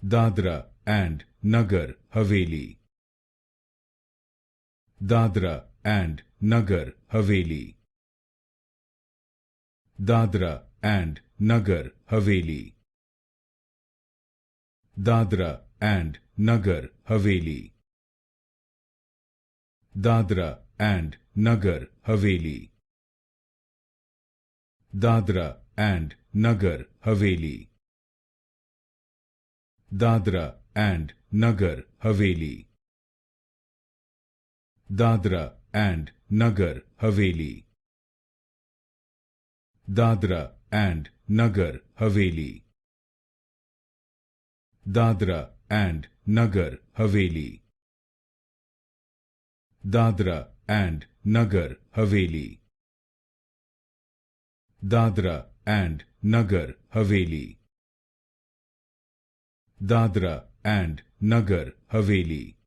Dadra and Nagar Haveli. Dadra and Nagar Haveli. Dadra and Nagar Haveli. Dadra and Nagar Haveli. Dadra and Nagar Haveli. Dadra and Nagar Haveli. Dadra and Nagar Haveli. Dadra and Nagar Haveli. Dadra and Nagar Haveli. Dadra and Nagar Haveli. Dadra and Nagar Haveli. Dadra and Nagar Haveli. Dadra and Nagar Haveli.